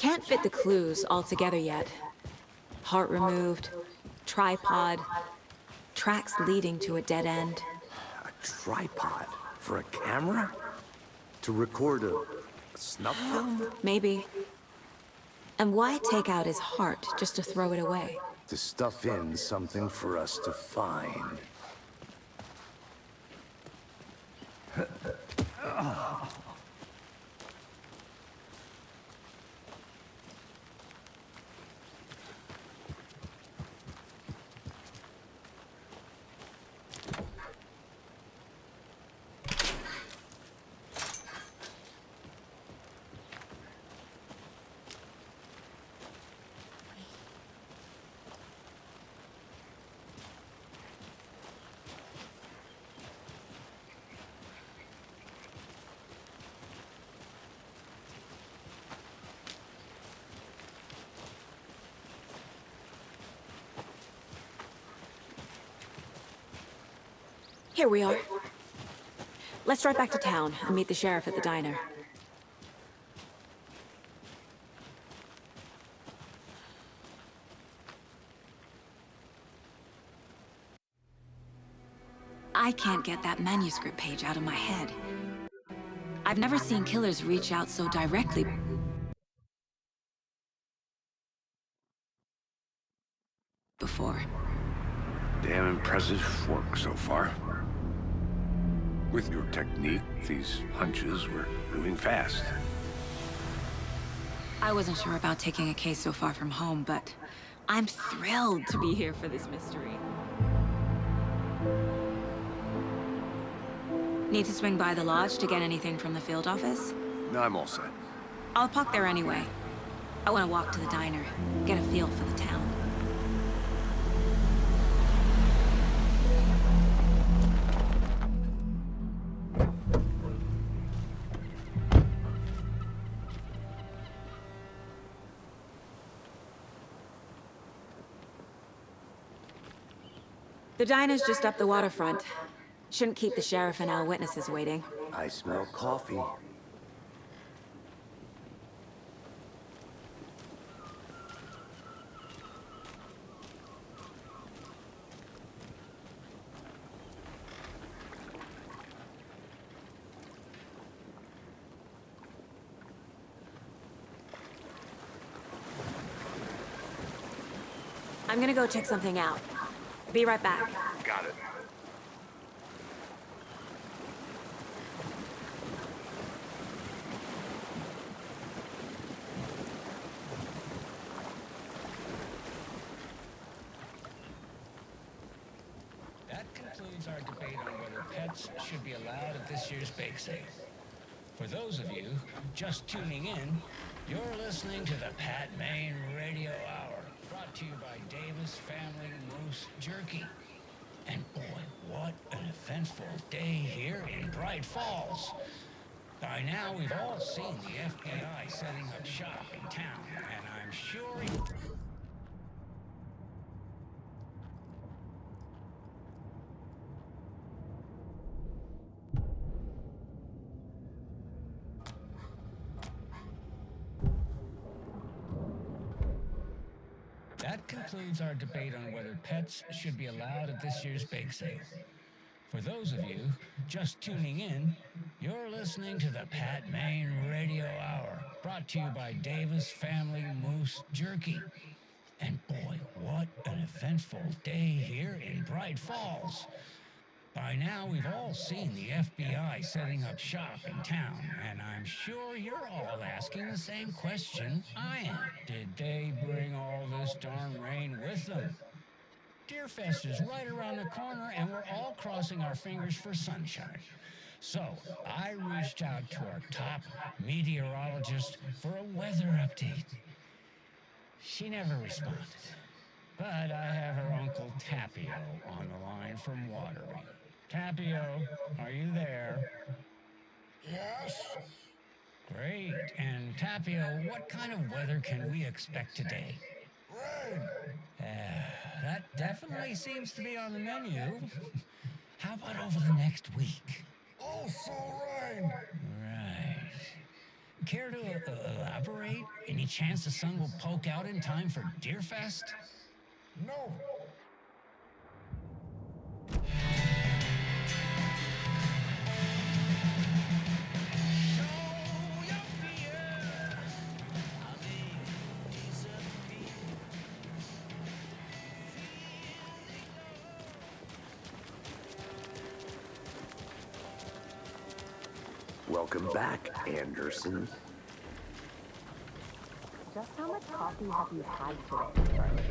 Can't fit the clues all together yet. Heart removed, tripod, tracks leading to a dead end. A tripod? For a camera? To record a snuff film? Maybe. And why take out his heart just to throw it away? To stuff in something for us to find. Here we are. Let's drive back to town and meet the sheriff at the diner. I can't get that manuscript page out of my head. I've never seen killers reach out so directly before. Damn impressive work so far. With your technique, these hunches were moving fast. I wasn't sure about taking a case so far from home, but I'm thrilled to be here for this mystery. Need to swing by the lodge to get anything from the field office? No, I'm all set. I'll park there anyway. I want to walk to the diner, get a feel for the town. The diner's just up the waterfront. Shouldn't keep the sheriff and our witnesses waiting. I smell coffee. I'm gonna go check something out. Be right back. Got it. That concludes our debate on whether pets should be allowed at this year's bake sale. For those of you just tuning in, you're listening to the Pat Maine Radio Hour, brought to you by Davis Family Moose Jerky. And boy, what an eventful day here in Bright Falls. By now, we've all seen the FBI setting up shop in town, and I'm sure That concludes our debate on whether pets should be allowed at this year's bake sale. For those of you just tuning in, you're listening to the Pat Maine Radio Hour, brought to you by Davis Family Moose Jerky. And boy, what an eventful day here in Bright Falls. By now, we've all seen the FBI setting up shop in town, and I'm sure you're all asking the same question I am. Did they bring all this darn rain with them? Deerfest is right around the corner, and we're all crossing our fingers for sunshine. So, I reached out to our top meteorologist for a weather update. She never responded, but I have her Uncle Tapio on the line from Watery. Tapio, are you there? Yes? Great. And Tapio, what kind of weather can we expect today? Rain! That definitely seems to be on the menu. How about over the next week? Also rain! Right. Care to elaborate? Any chance the sun will poke out in time for Deerfest? No. Welcome back, Anderson. Just how much coffee have you had today, Charlie?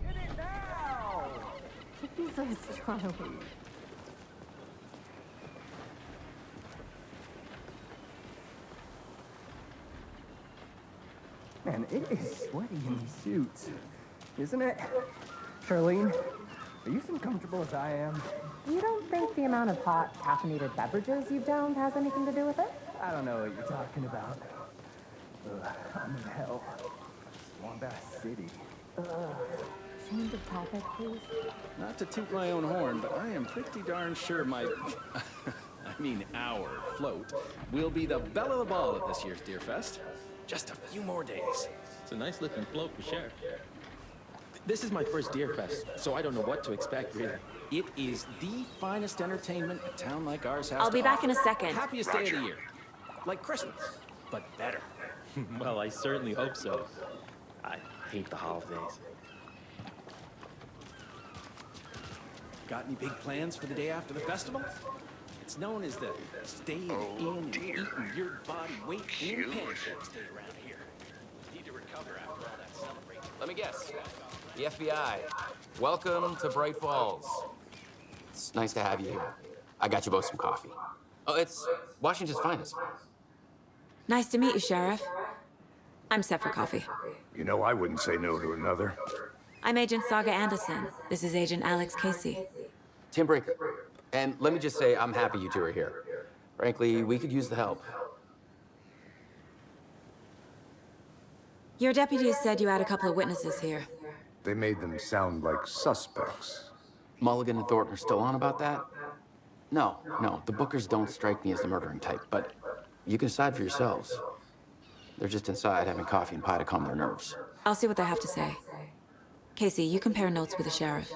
Get it now! Jesus, Charlie. Man, it is sweaty in these suits, isn't it? Charlene, are you as comfortable as I am? You don't think the amount of hot, caffeinated beverages you've downed has anything to do with it? I don't know what you're talking about. I'm in hell. Swamp Ass City. Change of topic, please. Not to toot my own horn, but I am pretty darn sure my, I mean our float, will be the belle of the ball at this year's Deerfest. Just a few more days. It's a nice looking float for sure. This is my first Deerfest, so I don't know what to expect, really. It is the finest entertainment a town like ours has I'll to be back offer. in a second. Happiest day of the year. Like Christmas, but better. Well, I certainly hope so. I hate the holidays. Got any big plans for the day after the festival? It's known as the staying in and eating your body weight in pancakes day around here. Need to recover after all that celebration. Let me guess. The FBI. Welcome to Bright Falls. It's nice to have you here. I got you both some coffee. Oh, it's Washington's finest. Nice to meet you, Sheriff. I'm set for coffee. You know, I wouldn't say no to another. I'm Agent Saga Anderson. This is Agent Alex Casey. Tim Breaker. And let me just say, I'm happy you two are here. Frankly, we could use the help. Your deputies said you had a couple of witnesses here. They made them sound like suspects. Mulligan and Thornton are still on about that? No, the Bookers don't strike me as the murdering type, but you can decide for yourselves. They're just inside having coffee and pie to calm their nerves. I'll see what they have to say. Casey, you compare notes with the sheriff.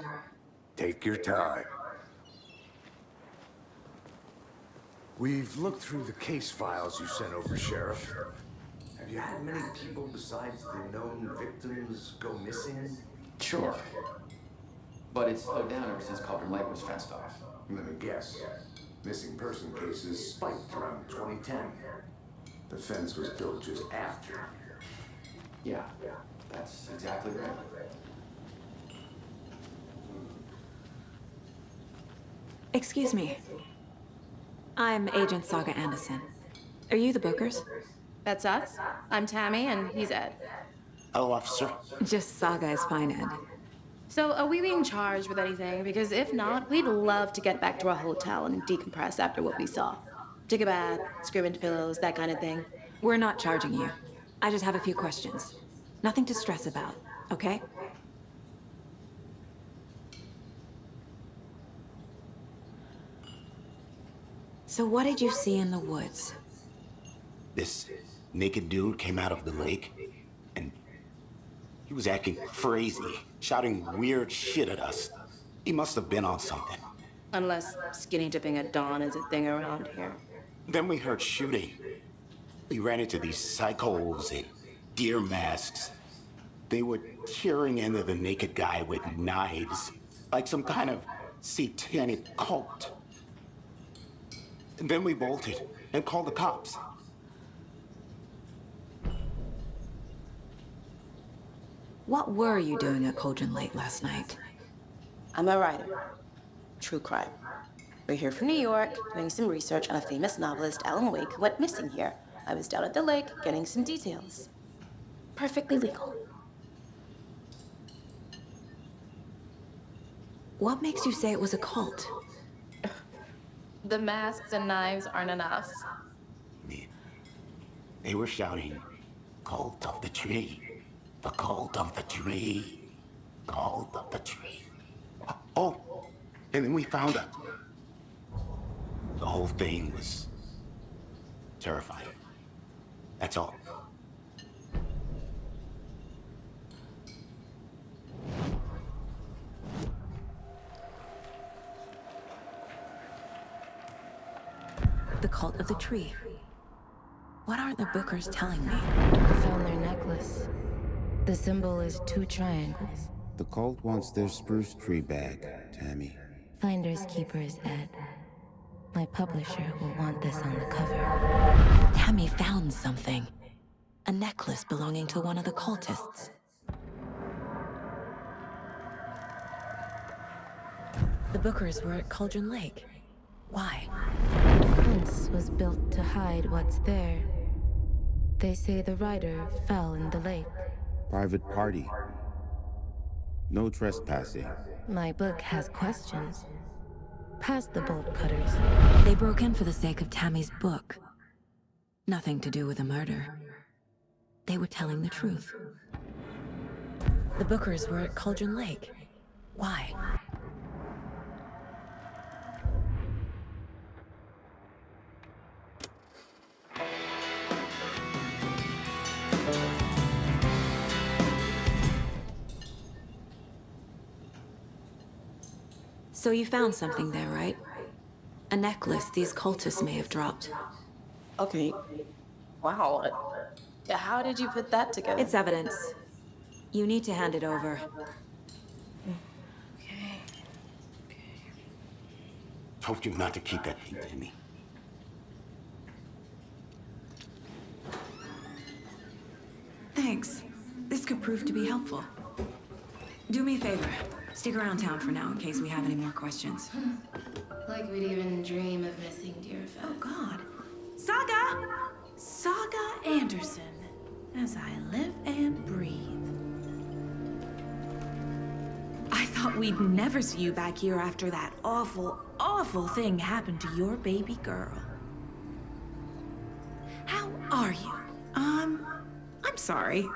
Take your time. We've looked through the case files you sent over, Sheriff. Have you had many people besides the known victims go missing? Sure. But it's slowed down ever since Cauldron Lake was fenced off. Let me guess. Missing person cases spiked around 2010. The fence was built just after. Yeah, that's exactly right. Excuse me. I'm Agent Saga Anderson. Are you the Bookers? That's us. I'm Tammy, and he's Ed. Hello, officer. Just Saga is fine, Ed. So, are we being charged with anything? Because if not, we'd love to get back to our hotel and decompress after what we saw. Take a bath, scream into pillows, that kind of thing. We're not charging you. I just have a few questions. Nothing to stress about, okay? So what did you see in the woods? This naked dude came out of the lake, and he was acting crazy, shouting weird shit at us. He must have been on something. Unless skinny dipping at dawn is a thing around here. Then we heard shooting. We ran into these psychos in deer masks. They were tearing into the naked guy with knives, like some kind of satanic cult. And then we bolted and called the cops. What were you doing at Cauldron Lake last night? I'm a writer. True crime. We're here from New York, doing some research on a famous novelist, Alan Wake, who went missing here. I was down at the lake, getting some details. Perfectly legal. What makes you say it was a cult? The masks and knives aren't enough. They were shouting, "Cult of the tree! The cult of the tree! Cult of the tree!" Oh, and then we found out. The whole thing was terrifying. That's all. The cult of the tree. What aren't the Bookers telling me? I found their necklace. The symbol is 2 triangles. The cult wants their spruce tree back, Tammy. Finders keepers, Ed. My publisher will want this on the cover. Tammy found something. A necklace belonging to one of the cultists. The Bookers were at Cauldron Lake. Why? The fence was built to hide what's there. They say the rider fell in the lake. Private party. No trespassing. My book has questions. Past the bolt cutters. They broke in for the sake of Tammy's book. Nothing to do with the murder. They were telling the truth. The Bookers were at Cauldron Lake. Why? So you found something there, right? A necklace these cultists may have dropped. Okay. Wow. How did you put that together? It's evidence. You need to hand it over. Okay. Told you not to keep that thing to me. Thanks. This could prove to be helpful. Do me a favor. Stick around town for now in case we have any more questions. Like we'd even dream of missing Deerfest. Oh, God. Saga! Saga Anderson. As I live and breathe. I thought we'd never see you back here after that awful, awful thing happened to your baby girl. How are you? I'm sorry.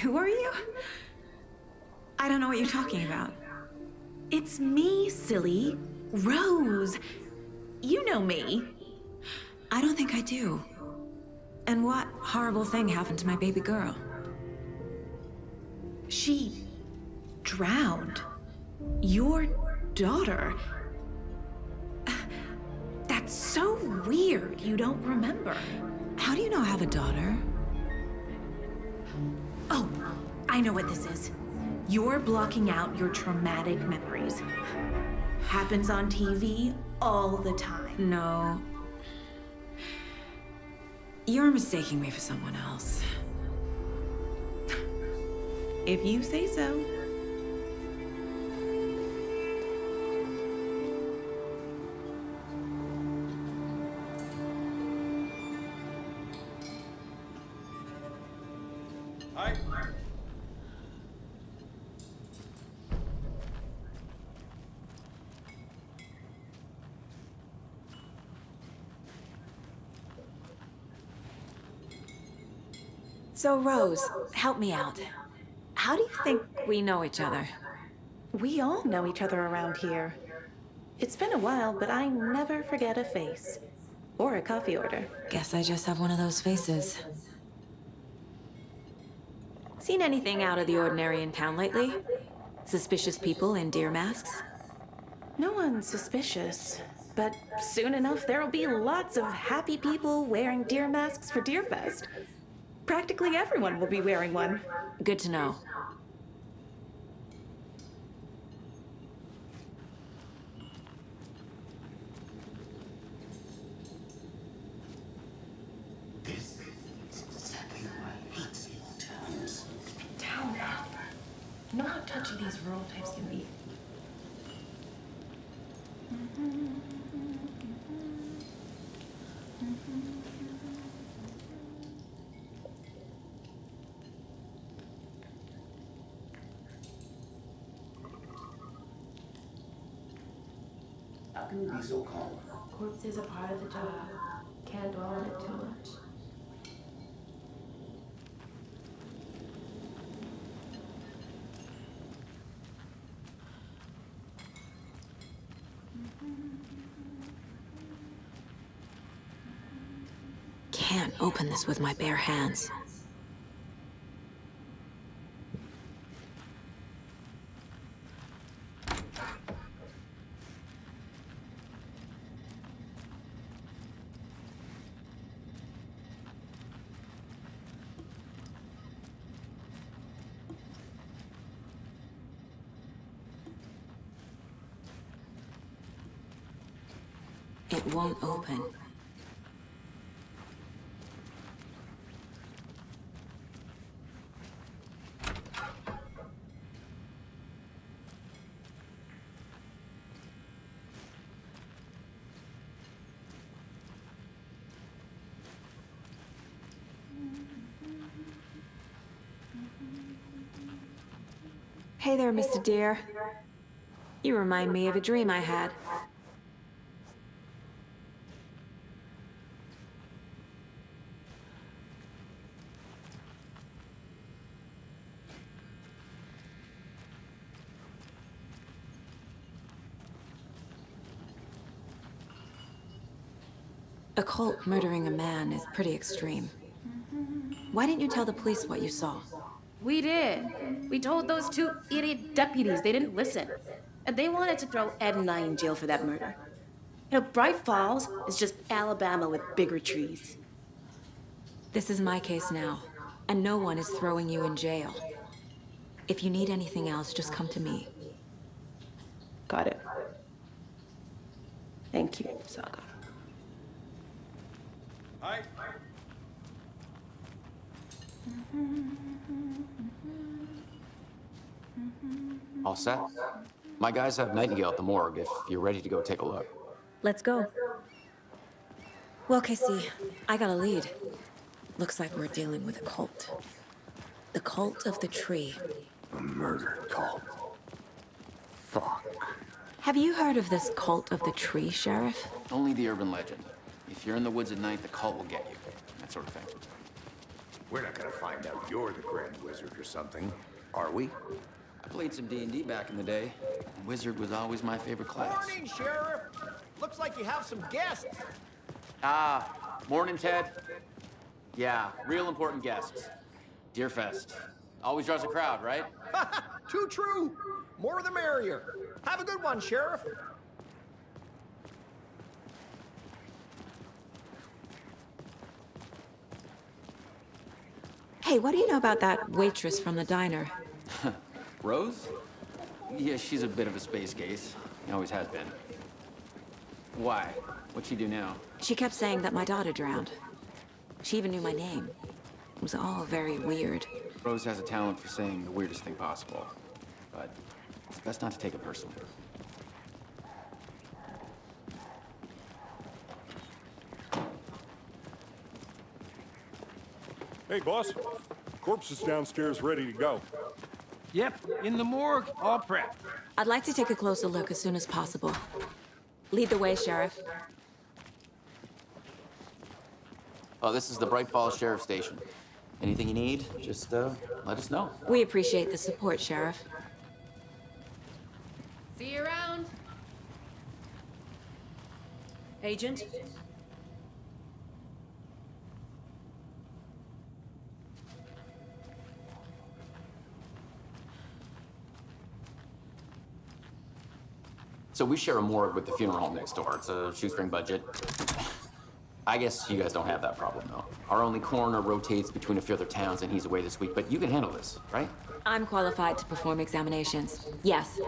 Who are you? I don't know what you're talking about. It's me, silly. Rose. You know me. I don't think I do. And what horrible thing happened to my baby girl? She drowned. Your daughter. That's so weird you don't remember. How do you know I have a daughter? Oh, I know what this is. You're blocking out your traumatic memories. Happens on TV all the time. No. You're mistaking me for someone else. If you say so. Hi. So, Rose, help me out. How do you think we know each other? We all know each other around here. It's been a while, but I never forget a face. Or a coffee order. Guess I just have one of those faces. Seen anything out of the ordinary in town lately? Suspicious people in deer masks? No one's suspicious. But soon enough, there'll be lots of happy people wearing deer masks for Deerfest. Practically everyone will be wearing one. Good to know. This is exactly why I hate small towns. Down now. You know how touchy these rural types can be. How can you be so calm? Corpses are part of the job. Can't dwell on it too much. Can't open this with my bare hands. It won't open. Hey there, Mr. Deer. You remind me of a dream I had. A cult murdering a man is pretty extreme. Why didn't you tell the police what you saw? We did. We told those two idiot deputies. They didn't listen. And they wanted to throw Ed and I in jail for that murder. You know, Bright Falls is just Alabama with bigger trees. This is my case now, and no one is throwing you in jail. If you need anything else, just come to me. Got it. Thank you, Saga. Hi. All set? My guys have Nightingale at the morgue if you're ready to go take a look. Let's go. Well, Casey, I got a lead. Looks like we're dealing with a cult. The cult of the tree. A murder cult. Fuck. Have you heard of this cult of the tree, Sheriff? Only the urban legend. If you're in the woods at night, the cult will get you. That sort of thing. We're not gonna find out you're the Grand Wizard or something, are we? I played some D&D back in the day. Wizard was always my favorite class. Morning, Sheriff. Looks like you have some guests. Ah, morning, Ted. Yeah, real important guests. Deerfest. Always draws a crowd, right? Too true. More the merrier. Have a good one, Sheriff. Hey, what do you know about that waitress from the diner? Rose? Yeah, she's a bit of a space case. Always has been. Why? What'd she do now? She kept saying that my daughter drowned. She even knew my name. It was all very weird. Rose has a talent for saying the weirdest thing possible. But it's best not to take it personally. Hey, boss. Corpse is downstairs ready to go. Yep, in the morgue, all prepped. I'd like to take a closer look as soon as possible. Lead the way, Sheriff. Oh, this is the Bright Falls Sheriff Station. Anything you need, just let us know. We appreciate the support, Sheriff. See you around. Agent? So we share a morgue with the funeral home next door. It's a shoestring budget. I guess you guys don't have that problem, though. Our only coroner rotates between a few other towns, and he's away this week, but you can handle this, right? I'm qualified to perform examinations. Yes.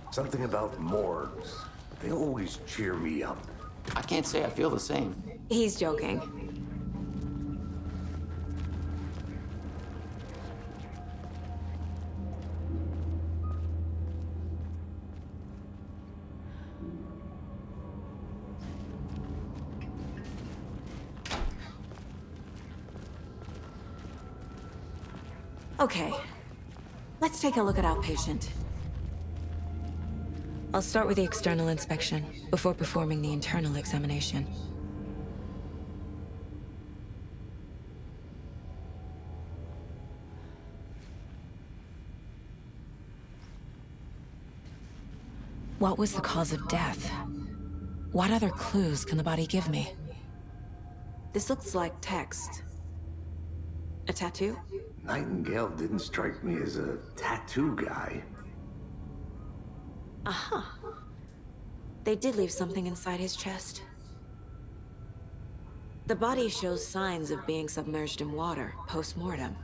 Something about morgues. They always cheer me up. I can't say I feel the same. He's joking. Okay. Let's take a look at our patient. I'll start with the external inspection before performing the internal examination. What was the cause of death? What other clues can the body give me? This looks like text. A tattoo? Nightingale didn't strike me as a tattoo guy. Aha. They did leave something inside his chest. The body shows signs of being submerged in water post-mortem.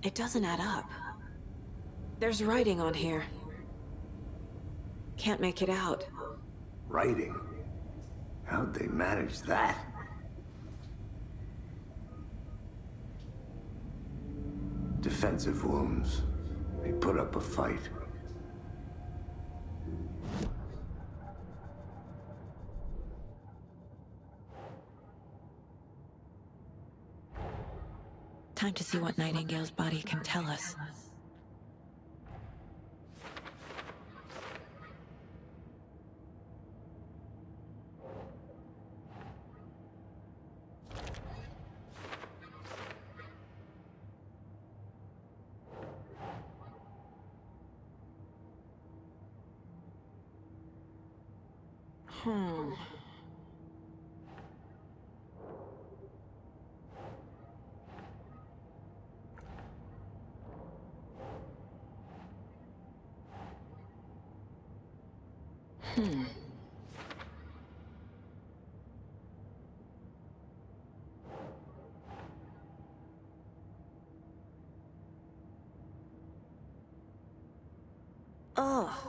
It doesn't add up. There's writing on here. Can't make it out. Writing? How'd they manage that? Defensive wounds. They put up a fight. Time to see what Nightingale's body can tell us. Oh.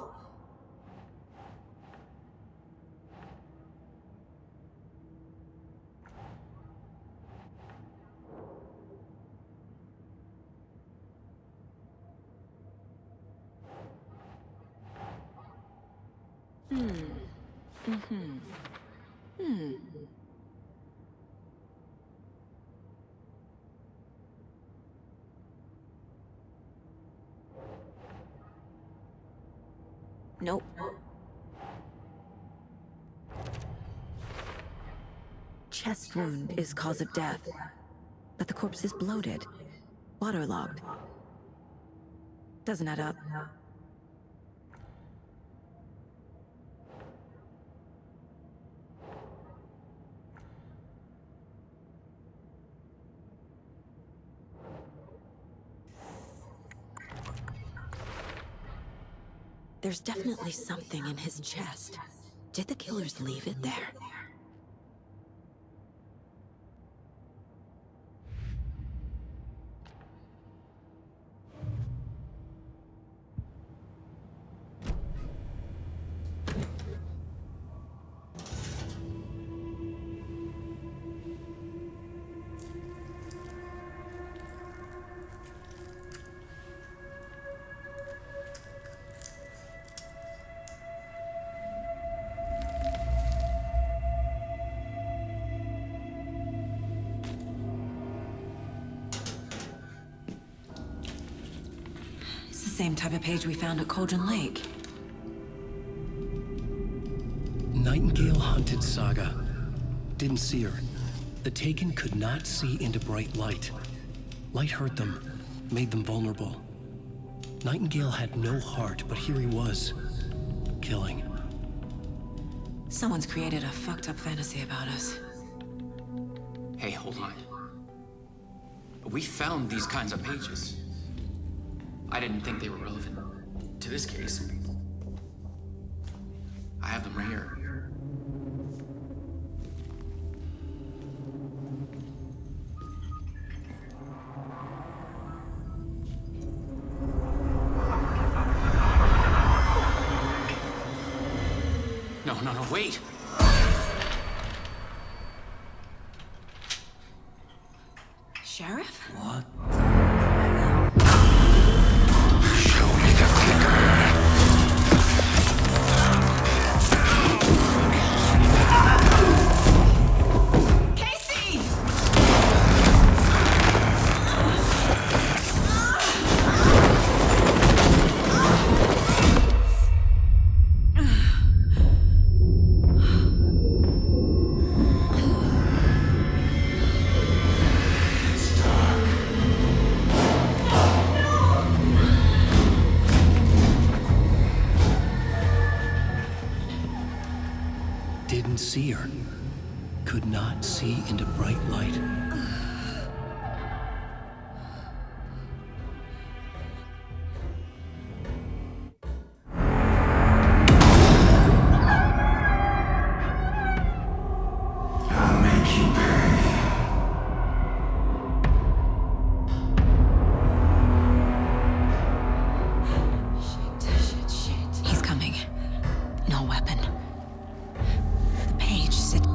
Nope. Chest wound is cause of death, but the corpse is bloated, waterlogged. Doesn't add up. There's definitely something in his chest. Did the killers leave it there? Same type of page we found at Cauldron Lake. Nightingale hunted Saga. Didn't see her. The Taken could not see into bright light. Light hurt them, made them vulnerable. Nightingale had no heart, but here he was, killing. Someone's created a fucked up fantasy about us. Hey, hold on. We found these kinds of pages. I didn't think they were relevant to this case. I have them right here. No, wait! Sheriff? What? didn't see her. Could not see into bright light. He's coming. No weapon. The page sit.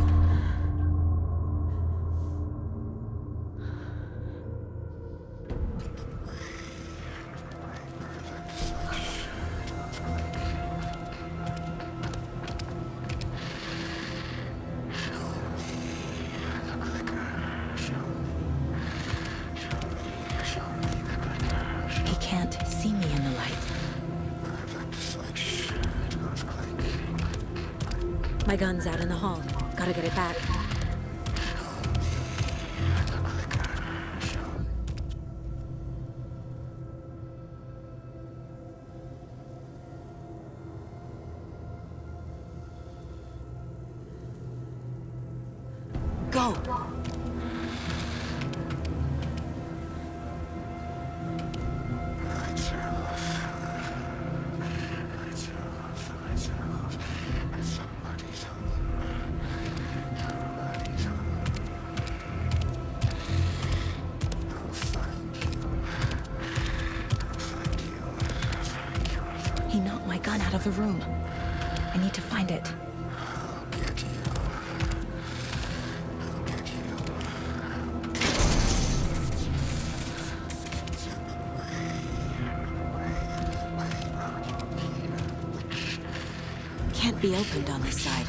He can't see me in the light. My gun's out in the hall. Gotta get it back. Go! He knocked my gun out of the room. I need to find it. Can't be opened on this side.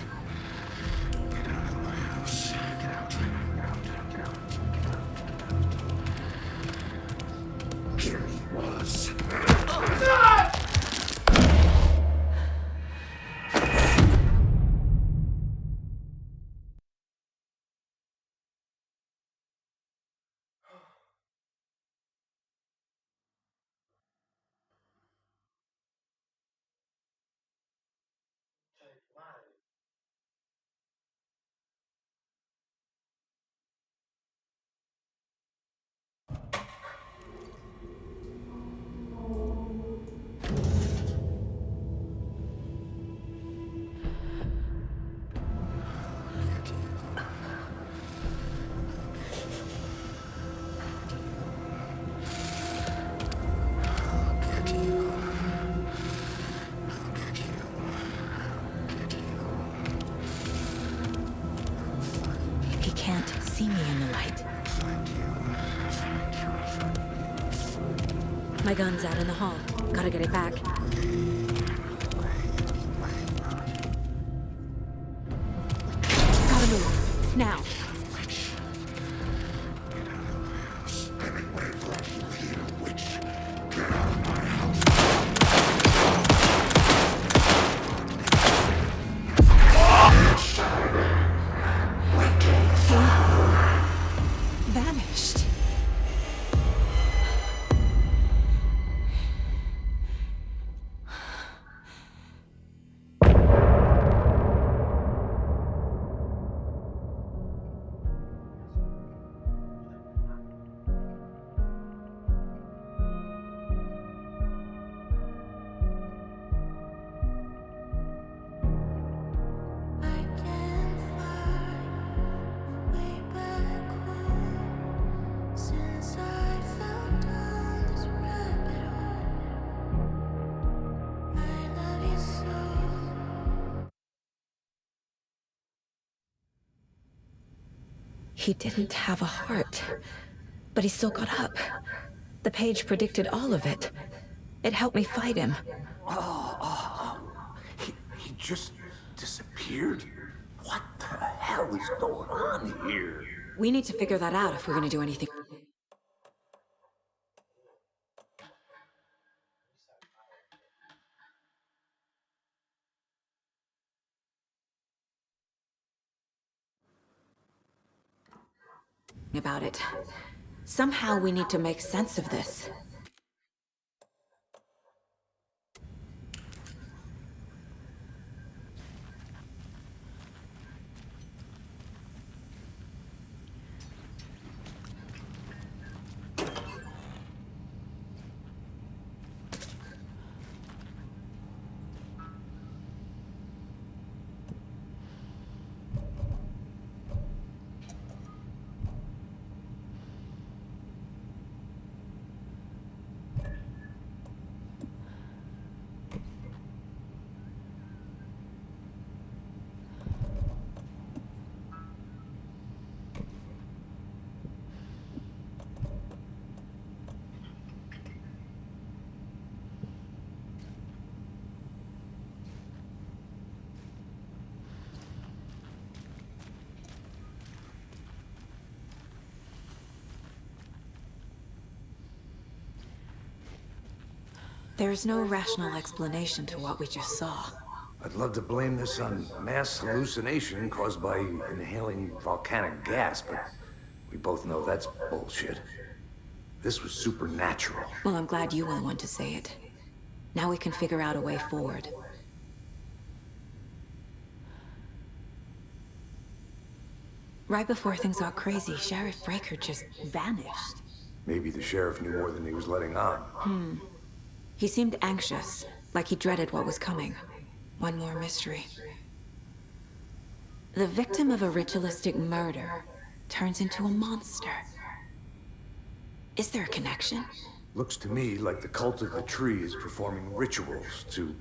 He can't see me in the light. My gun's out in the hall. Gotta get it back. Gotta move. Now. Vanished. He didn't have a heart, but he still got up. The page predicted all of it. It helped me fight him. He just disappeared? What the hell is going on here? We need to figure that out if we're gonna do anything about it. Somehow we need to make sense of this. There's no rational explanation to what we just saw. I'd love to blame this on mass hallucination caused by inhaling volcanic gas, but we both know that's bullshit. This was supernatural. Well, I'm glad you were the one to say it. Now we can figure out a way forward. Right before things got crazy, Sheriff Breaker just vanished. Maybe the sheriff knew more than he was letting on. He seemed anxious, like he dreaded what was coming. One more mystery. The victim of a ritualistic murder turns into a monster. Is there a connection? Looks to me like the cult of the tree is performing rituals to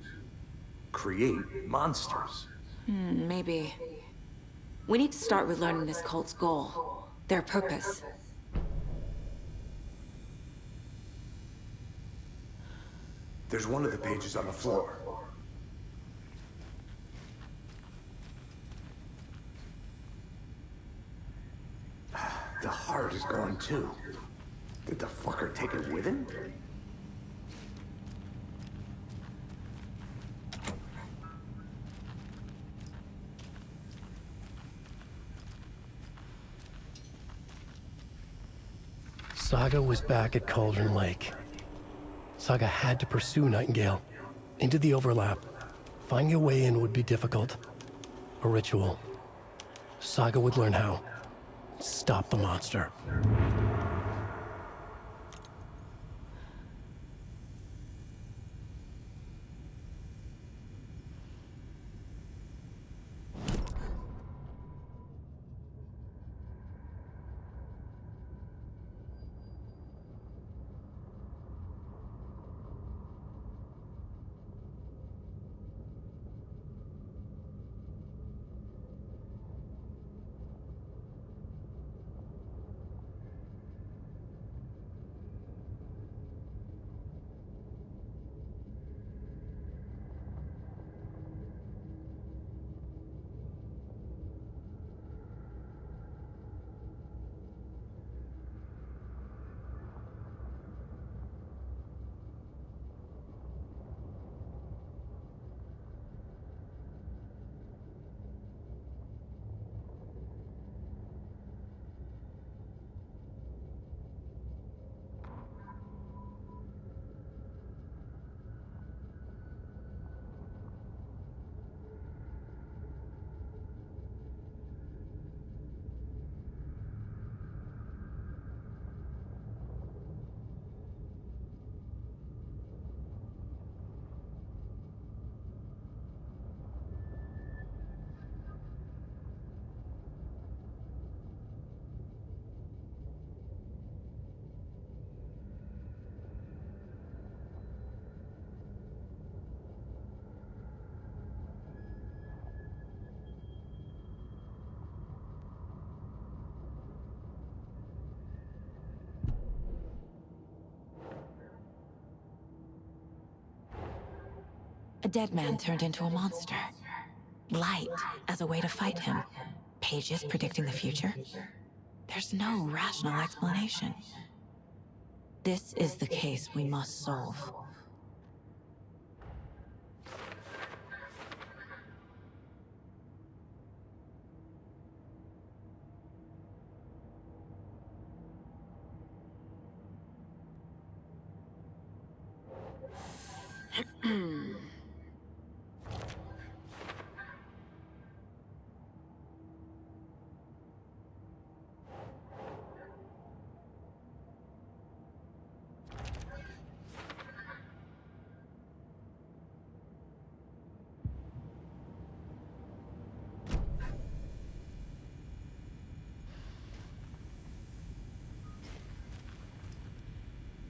create monsters. Maybe. We need to start with learning this cult's goal, their purpose. There's one of the pages on the floor. The heart is gone too. Did the fucker take it with him? Saga was back at Cauldron Lake. Saga had to pursue Nightingale into the overlap. Finding a way in would be difficult. A ritual. Saga would learn how. Stop the monster. A dead man turned into a monster. Light as a way to fight him. Pages predicting the future. There's no rational explanation. This is the case we must solve.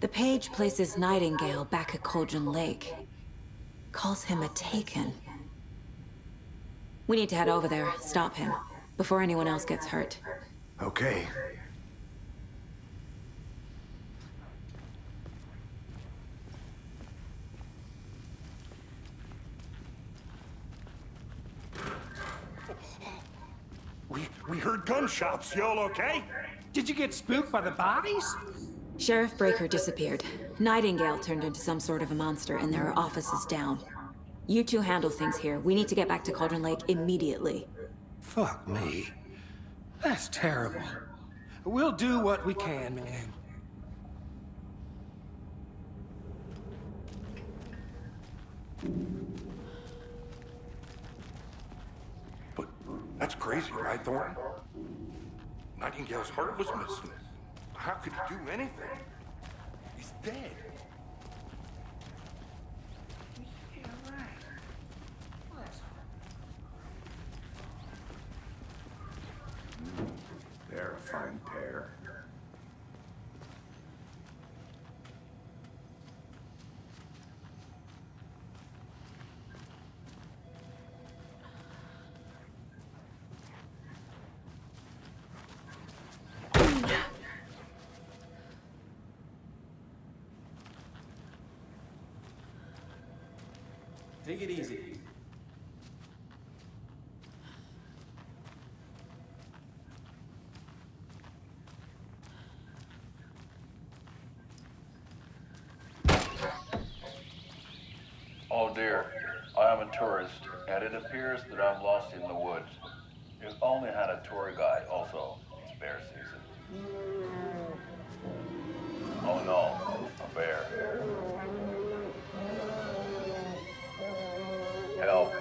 The page places Nightingale back at Cauldron Lake. Calls him a Taken. We need to head over there, stop him, before anyone else gets hurt. Okay. We heard gunshots. Y'all okay? Did you get spooked by the bodies? Sheriff Breaker disappeared. Nightingale turned into some sort of a monster, and there are offices down. You two handle things here. We need to get back to Cauldron Lake immediately. Fuck me. That's terrible. We'll do what we can, man. But that's crazy, right, Thornton? Nightingale's heart was missing. How could he do anything? He's dead. They're a fine pair. Take it easy. Oh dear, I am a tourist, and it appears that I'm lost in the woods. You only had a tour guide also. It's bear season. Oh no, a bear. Help.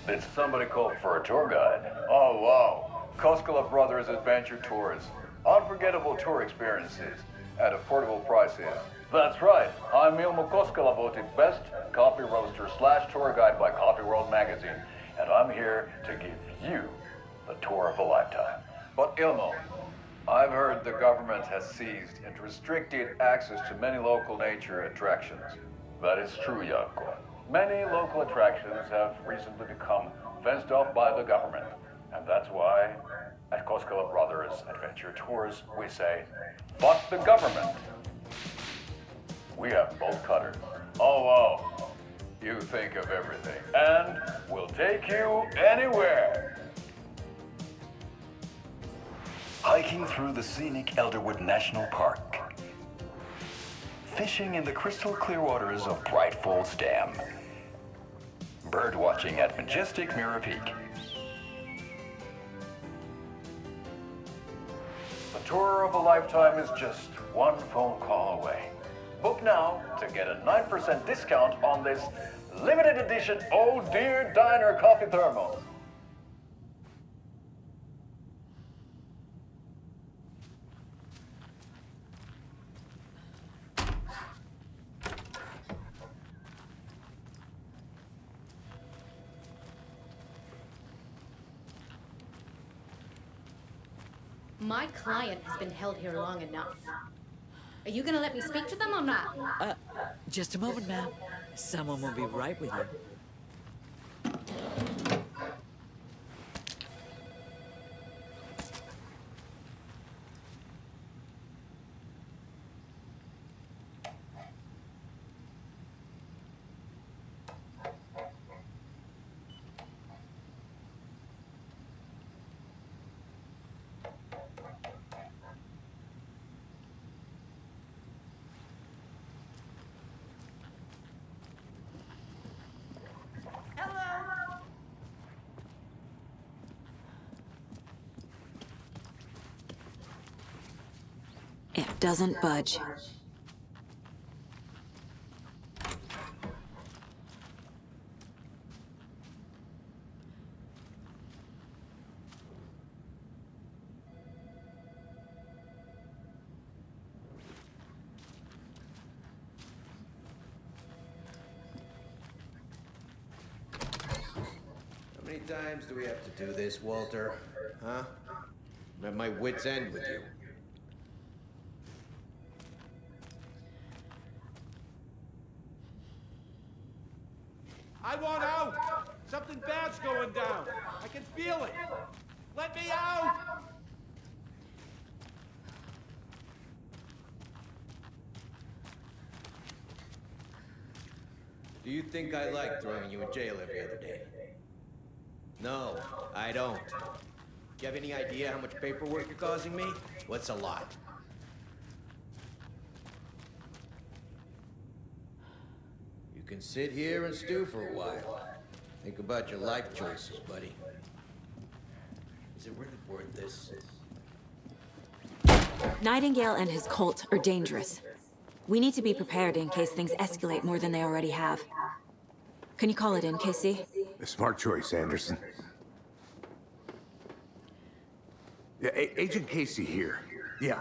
Did somebody call for a tour guide? Oh wow, Koskela Brothers Adventure Tours. Unforgettable tour experiences at affordable prices. That's right, I'm Ilmo Koskela, voted best coffee roaster / tour guide by Coffee World magazine, and I'm here to give you the tour of a lifetime. But Ilmo, I've heard the government has seized and restricted access to many local nature attractions. That is true, Jaakko. Many local attractions have recently become fenced off by the government, and that's why at Koskela Brothers Adventure Tours, we say, fuck the government. We have bolt cutters. Oh, wow. You think of everything. And we'll take you anywhere. Hiking through the scenic Elderwood National Park. Fishing in the crystal clear waters of Bright Falls Dam. Bird watching at majestic Mirror Peak. The tour of a lifetime is just one phone call away. Book now to get a 9% discount on this limited edition Oh Dear Diner coffee thermos. My client has been held here long enough. Are you gonna let me speak to them or not? Just a moment, ma'am. Someone will be right with you. It doesn't budge. How many times do we have to do this, Walter? Huh? I'm at my wit's end with you. I want out! Something bad's going down. I can feel it. Let me out! Do you think I like throwing you in jail every other day? No, I don't. Do you have any idea how much paperwork you're causing me? What's a lot? You can sit here and stew for a while. Think about your life choices, buddy. Is it really worth this? Nightingale and his cult are dangerous. We need to be prepared in case things escalate more than they already have. Can you call it in, KC? A smart choice, Anderson. Yeah, Agent Casey here. Yeah,